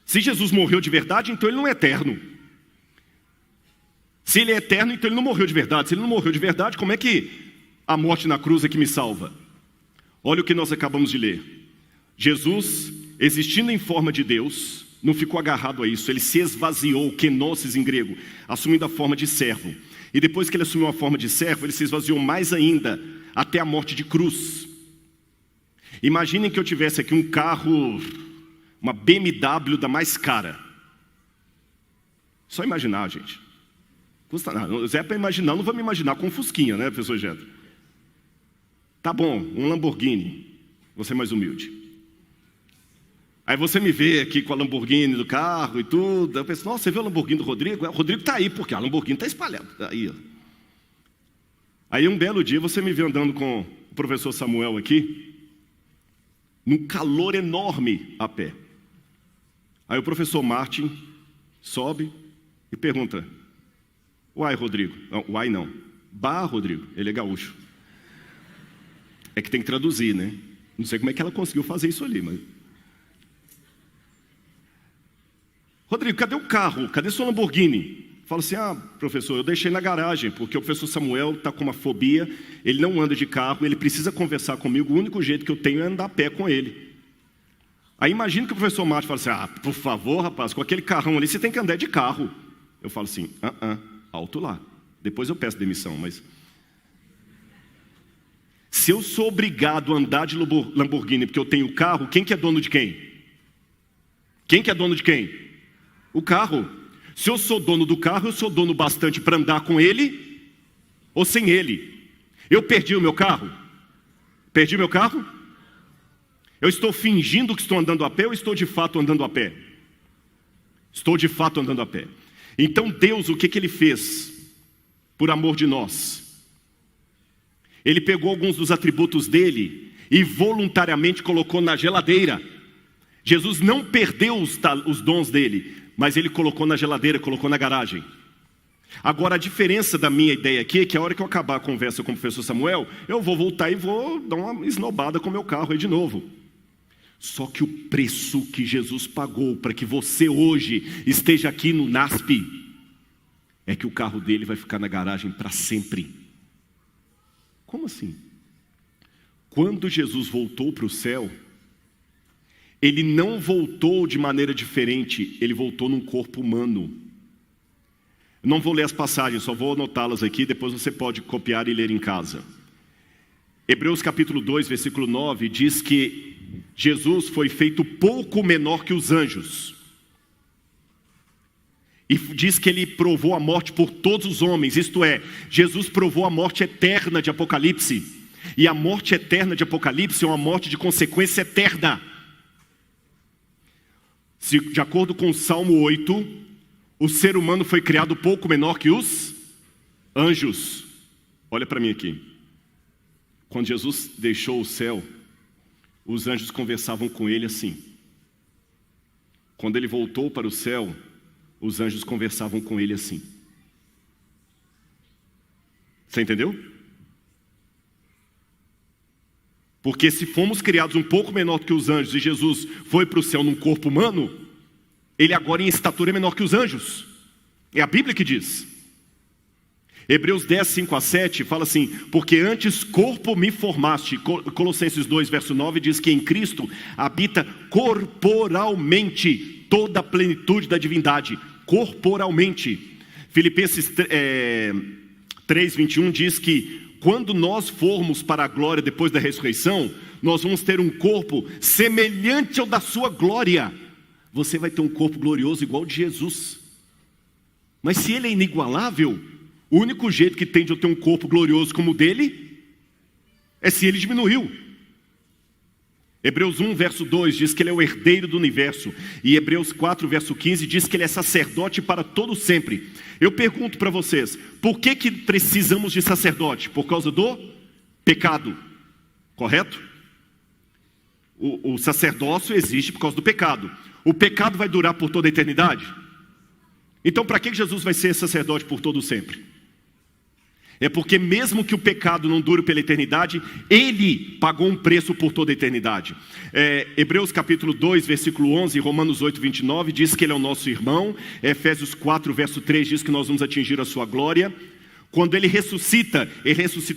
Speaker 1: Se Jesus morreu de verdade, então ele não é eterno. Se ele é eterno, então ele não morreu de verdade. Se ele não morreu de verdade, como é que a morte na cruz é que me salva? Olha o que nós acabamos de ler. Jesus, existindo em forma de Deus, não ficou agarrado a isso, ele se esvaziou, kenosis em grego, assumindo a forma de servo. E depois que ele assumiu a forma de servo, ele se esvaziou mais ainda, até a morte de cruz. Imaginem que eu tivesse aqui um carro, uma BMW da mais cara. Só imaginar, gente. Custa nada. Se é para imaginar, não vamos imaginar com um fusquinha, né, professor Jeto? Tá bom, um Lamborghini. Vou ser mais humilde. Aí você me vê aqui com a Lamborghini do carro e tudo. Eu penso, nossa, você viu a Lamborghini do Rodrigo? O Rodrigo está aí, porque a Lamborghini está espalhada. Aí um belo dia você me vê andando com o professor Samuel aqui, num calor enorme a pé. Aí o professor Martin sobe e pergunta, uai, Rodrigo? Não, uai não. Bah, Rodrigo, ele é gaúcho. É que tem que traduzir, né? Não sei como é que ela conseguiu fazer isso ali, mas... Rodrigo, cadê o carro? Cadê sua Lamborghini? Fala assim, professor, eu deixei na garagem, porque o professor Samuel está com uma fobia, ele não anda de carro, ele precisa conversar comigo, o único jeito que eu tenho é andar a pé com ele. Aí imagina que o professor Márcio fala assim, por favor, rapaz, com aquele carrão ali, você tem que andar de carro. Eu falo assim, alto lá. Depois eu peço demissão, mas... Se eu sou obrigado a andar de Lamborghini porque eu tenho carro, quem que é dono de quem? Quem que é dono de quem? O carro. Se eu sou dono do carro, eu sou dono bastante para andar com ele ou sem ele. Eu perdi o meu carro? Perdi meu carro? Eu estou fingindo que estou andando a pé ou estou de fato andando a pé? Estou de fato andando a pé. Então Deus, o que Ele fez por amor de nós? Ele pegou alguns dos atributos dele e voluntariamente colocou na geladeira. Jesus não perdeu os dons dele, mas ele colocou na geladeira, colocou na garagem. Agora a diferença da minha ideia aqui é que a hora que eu acabar a conversa com o professor Samuel, eu vou voltar e vou dar uma esnobada com o meu carro aí de novo. Só que o preço que Jesus pagou para que você hoje esteja aqui no NASP é que o carro dele vai ficar na garagem para sempre. Como assim? Quando Jesus voltou para o céu, ele não voltou de maneira diferente, ele voltou num corpo humano. Não vou ler as passagens, só vou anotá-las aqui, depois você pode copiar e ler em casa. Hebreus capítulo 2, versículo 9, diz que Jesus foi feito pouco menor que os anjos. E diz que ele provou a morte por todos os homens, isto é, Jesus provou a morte eterna de Apocalipse. E a morte eterna de Apocalipse é uma morte de consequência eterna. De acordo com o Salmo 8, o ser humano foi criado pouco menor que os anjos. Olha para mim aqui. Quando Jesus deixou o céu, os anjos conversavam com ele assim. Quando ele voltou para o céu, os anjos conversavam com ele assim. Você entendeu? Porque se fomos criados um pouco menor do que os anjos e Jesus foi para o céu num corpo humano, ele agora em estatura é menor que os anjos. É a Bíblia que diz. Hebreus 10, 5 a 7 fala assim, porque antes corpo me formaste. Colossenses 2, verso 9 diz que em Cristo habita corporalmente toda a plenitude da divindade, corporalmente. Filipenses 3, 21 diz que quando nós formos para a glória depois da ressurreição, nós vamos ter um corpo semelhante ao da sua glória. Você vai ter um corpo glorioso igual ao de Jesus. Mas se ele é inigualável, o único jeito que tem de eu ter um corpo glorioso como o dele é se ele diminuiu. Hebreus 1, verso 2 diz que ele é o herdeiro do universo. E Hebreus 4, verso 15 diz que ele é sacerdote para todo sempre. Eu pergunto para vocês, por que precisamos de sacerdote? Por causa do pecado, correto? O sacerdócio existe por causa do pecado. O pecado vai durar por toda a eternidade? Então para que Jesus vai ser sacerdote por todo sempre? É porque mesmo que o pecado não dure pela eternidade, ele pagou um preço por toda a eternidade. Hebreus capítulo 2, versículo 11, Romanos 8, 29, diz que ele é o nosso irmão. Efésios 4, verso 3, diz que nós vamos atingir a sua glória. Quando ele ressuscita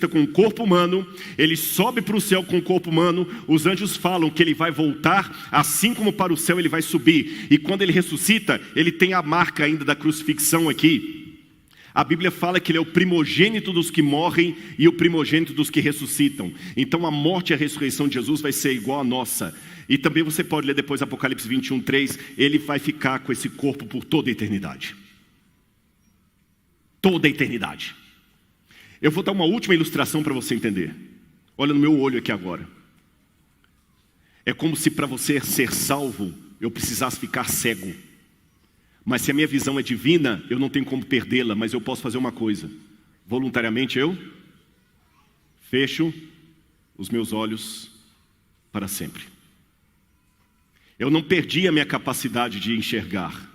Speaker 1: com um corpo humano, ele sobe para o céu com um corpo humano. Os anjos falam que ele vai voltar, assim como para o céu ele vai subir. E quando ele ressuscita, ele tem a marca ainda da crucifixão aqui. A Bíblia fala que ele é o primogênito dos que morrem e o primogênito dos que ressuscitam. Então a morte e a ressurreição de Jesus vai ser igual à nossa. E também você pode ler depois Apocalipse 21, 3, ele vai ficar com esse corpo por toda a eternidade. Toda a eternidade. Eu vou dar uma última ilustração para você entender. Olha no meu olho aqui agora. É como se para você ser salvo, eu precisasse ficar cego. Mas se a minha visão é divina, eu não tenho como perdê-la, mas eu posso fazer uma coisa. Voluntariamente eu fecho os meus olhos para sempre. Eu não perdi a minha capacidade de enxergar,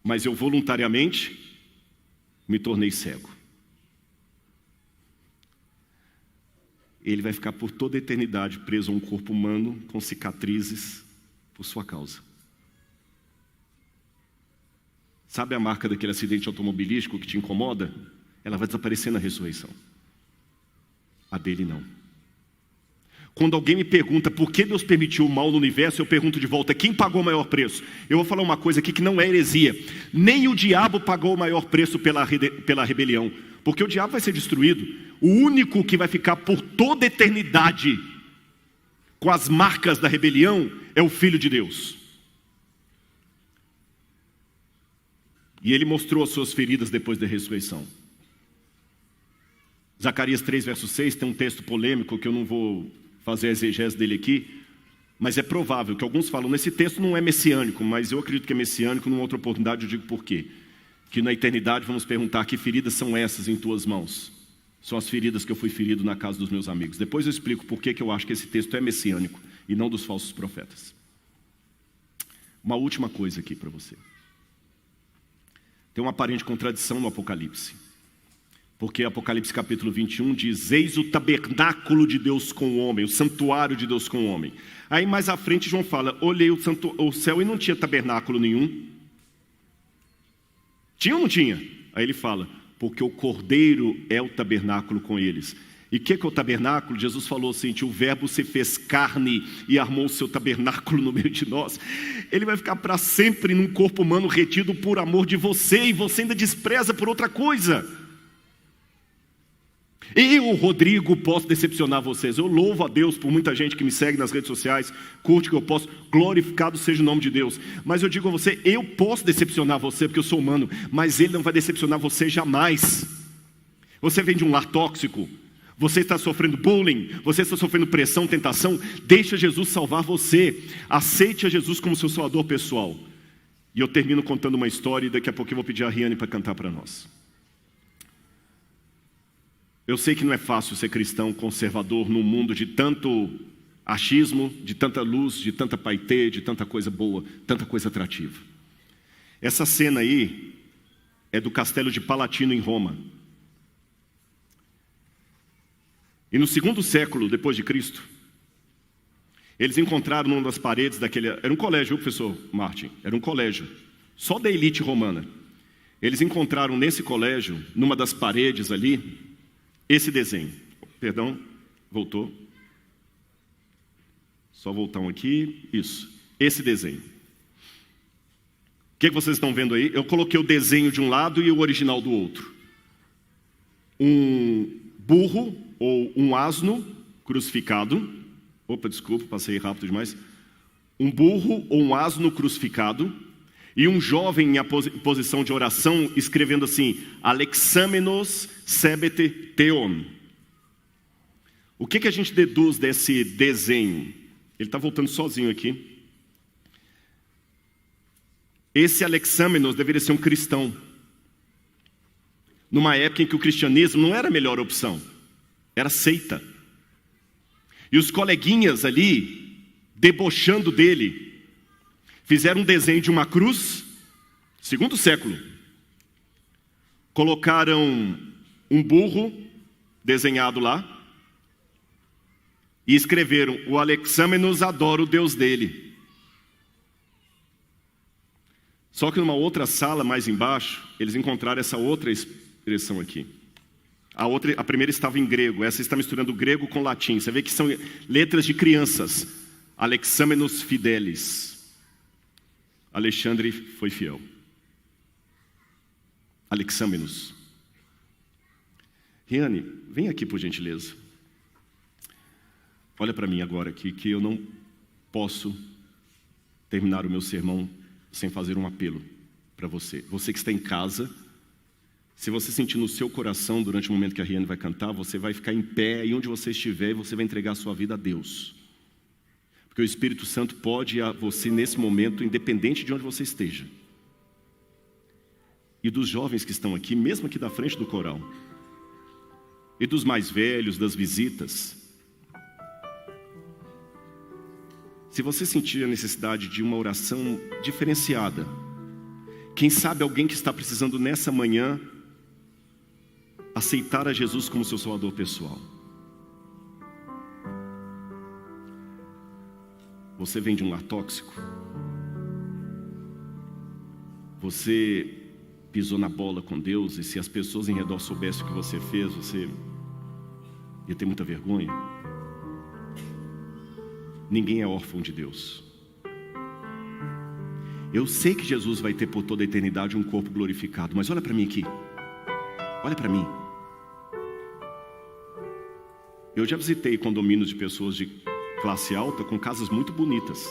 Speaker 1: mas eu voluntariamente me tornei cego. Ele vai ficar por toda a eternidade preso a um corpo humano com cicatrizes por sua causa. Sabe a marca daquele acidente automobilístico que te incomoda? Ela vai desaparecer na ressurreição. A dele não. Quando alguém me pergunta por que Deus permitiu o mal no universo, eu pergunto de volta, quem pagou o maior preço? Eu vou falar uma coisa aqui que não é heresia. Nem o diabo pagou o maior preço pela rebelião. Porque o diabo vai ser destruído. O único que vai ficar por toda a eternidade com as marcas da rebelião é o Filho de Deus. E ele mostrou as suas feridas depois da ressurreição. Zacarias 3, verso 6, tem um texto polêmico que eu não vou fazer a exegese dele aqui, mas é provável que alguns falam, nesse texto não é messiânico, mas eu acredito que é messiânico, numa outra oportunidade eu digo por quê. Que na eternidade vamos perguntar, que feridas são essas em tuas mãos? São as feridas que eu fui ferido na casa dos meus amigos. Depois eu explico por que eu acho que esse texto é messiânico e não dos falsos profetas. Uma última coisa aqui para você. Tem uma aparente contradição no Apocalipse. Porque Apocalipse capítulo 21 diz, eis o tabernáculo de Deus com o homem, o santuário de Deus com o homem. Aí mais à frente João fala, olhei o céu e não tinha tabernáculo nenhum. Tinha ou não tinha? Aí ele fala, porque o Cordeiro é o tabernáculo com eles. E o que é o tabernáculo? Jesus falou assim, o verbo se fez carne e armou o seu tabernáculo no meio de nós. Ele vai ficar para sempre num corpo humano retido por amor de você, e você ainda despreza por outra coisa. Eu, Rodrigo, posso decepcionar vocês. Eu louvo a Deus por muita gente que me segue nas redes sociais, curte que eu posso, glorificado seja o nome de Deus. Mas eu digo a você, eu posso decepcionar você porque eu sou humano, mas Ele não vai decepcionar você jamais. Você vem de um lar tóxico, você está sofrendo bullying, você está sofrendo pressão, tentação, deixa Jesus salvar você. Aceite a Jesus como seu salvador pessoal. E eu termino contando uma história e daqui a pouco eu vou pedir a Riane para cantar para nós. Eu sei que não é fácil ser cristão conservador num mundo de tanto achismo, de tanta luz, de tanta paetê, de tanta coisa boa, tanta coisa atrativa. Essa cena aí é do Castelo de Palatino em Roma. E no 2º século depois de Cristo, eles encontraram numa das paredes daquele... Era um colégio, professor Martin? Era um colégio, só da elite romana. Eles encontraram nesse colégio, numa das paredes ali, esse desenho. Perdão, voltou. Só voltar um aqui. Isso, esse desenho. O que vocês estão vendo aí? Eu coloquei o desenho de um lado e o original do outro. Um burro ou um asno crucificado. Opa, desculpa, passei rápido demais. Um burro ou um asno crucificado. E um jovem em posição de oração, escrevendo assim, Alexamenos sebete theon. O que a gente deduz desse desenho? Ele está voltando sozinho aqui. Esse Alexamenos deveria ser um cristão. Numa época em que o cristianismo não era a melhor opção. Era seita. E os coleguinhas ali, debochando dele, fizeram um desenho de uma cruz, 2º século. Colocaram um burro desenhado lá e escreveram, o Alexamenos adora o Deus dele. Só que numa outra sala mais embaixo, eles encontraram essa outra expressão aqui. A primeira estava em grego, essa está misturando grego com latim. Você vê que são letras de crianças. Alexamenos fidelis. Alexandre foi fiel. Alexamenos. Riane, vem aqui por gentileza. Olha para mim agora aqui, que eu não posso terminar o meu sermão sem fazer um apelo para você. Você que está em casa, se você sentir no seu coração durante o momento que a Riane vai cantar, você vai ficar em pé e onde você estiver e você vai entregar a sua vida a Deus. Porque o Espírito Santo pode ir a você nesse momento, independente de onde você esteja. E dos jovens que estão aqui, mesmo aqui da frente do coral. E dos mais velhos, das visitas. Se você sentir a necessidade de uma oração diferenciada, quem sabe alguém que está precisando nessa manhã aceitar a Jesus como seu salvador pessoal. Você vem de um lar tóxico. Você pisou na bola com Deus, e se as pessoas em redor soubessem o que você fez, você ia ter muita vergonha. Ninguém é órfão de Deus. Eu sei que Jesus vai ter por toda a eternidade um corpo glorificado, mas olha para mim aqui. Olha para mim. Eu já visitei condomínios de pessoas de classe alta com casas muito bonitas,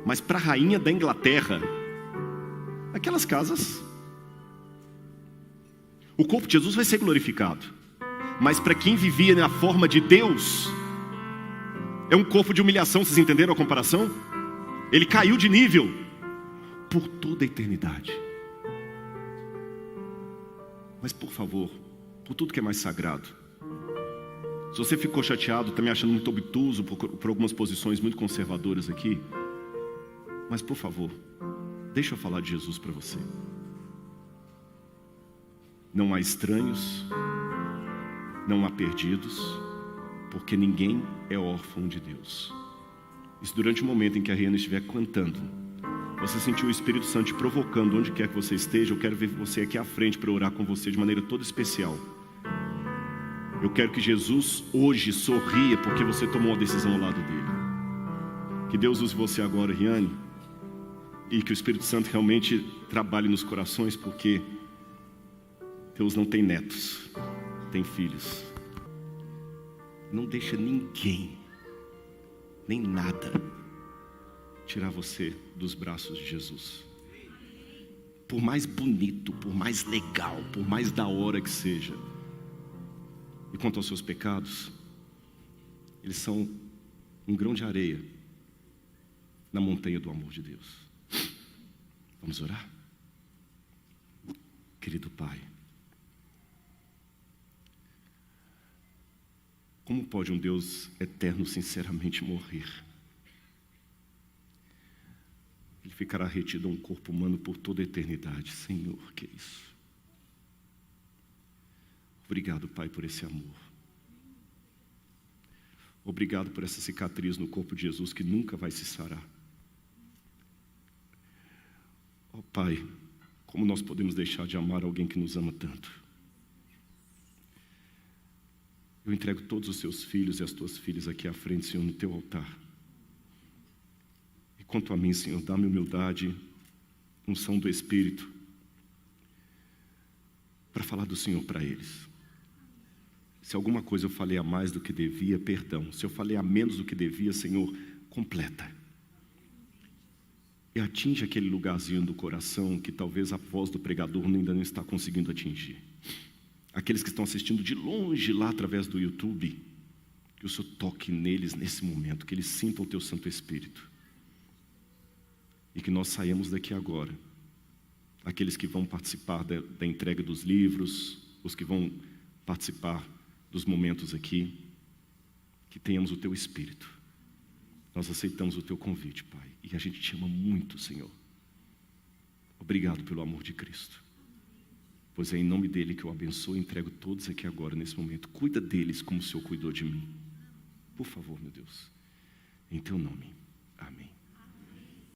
Speaker 1: mas para a rainha da Inglaterra, aquelas casas, o corpo de Jesus vai ser glorificado, mas para quem vivia na forma de Deus, é um corpo de humilhação. Vocês entenderam a comparação? Ele caiu de nível por toda a eternidade. Mas por favor, por tudo que é mais sagrado, se você ficou chateado, está me achando muito obtuso por algumas posições muito conservadoras aqui, mas por favor, deixa eu falar de Jesus para você. Não há estranhos, não há perdidos, porque ninguém é órfão de Deus. Isso durante o momento em que a Rihanna estiver cantando, você sentiu o Espírito Santo te provocando onde quer que você esteja, eu quero ver você aqui à frente para orar com você de maneira toda especial. Eu quero que Jesus hoje sorria porque você tomou uma decisão ao lado dele. Que Deus use você agora, Riane, e que o Espírito Santo realmente trabalhe nos corações, porque Deus não tem netos, tem filhos. Não deixa ninguém, nem nada, tirar você dos braços de Jesus. Por mais bonito, por mais legal, por mais da hora que seja. E quanto aos seus pecados, eles são um grão de areia na montanha do amor de Deus. Vamos orar? Querido Pai, como pode um Deus eterno sinceramente morrer? Ele ficará retido a um corpo humano por toda a eternidade. Senhor, que é isso? Obrigado, Pai, por esse amor. Obrigado por essa cicatriz no corpo de Jesus que nunca vai se sarar. Ó Pai, como nós podemos deixar de amar alguém que nos ama tanto? Eu entrego todos os seus filhos e as tuas filhas aqui à frente, Senhor, no teu altar. E quanto a mim, Senhor, dá-me humildade, unção do Espírito, para falar do Senhor para eles. Se alguma coisa eu falei a mais do que devia, perdão. Se eu falei a menos do que devia, Senhor, completa. E atinge aquele lugarzinho do coração que talvez a voz do pregador ainda não está conseguindo atingir. Aqueles que estão assistindo de longe lá através do YouTube, que o Senhor toque neles nesse momento, que eles sintam o teu Santo Espírito. E que nós saímos daqui agora. Aqueles que vão participar da entrega dos livros, os que vão participar dos momentos aqui, que tenhamos o teu Espírito. Nós aceitamos o teu convite, Pai, e a gente te ama muito, Senhor. Obrigado pelo amor de Cristo, pois é em nome dele que eu abençoo e entrego todos aqui agora, nesse momento. Cuida deles como o Senhor cuidou de mim, por favor, meu Deus, em teu nome, amém.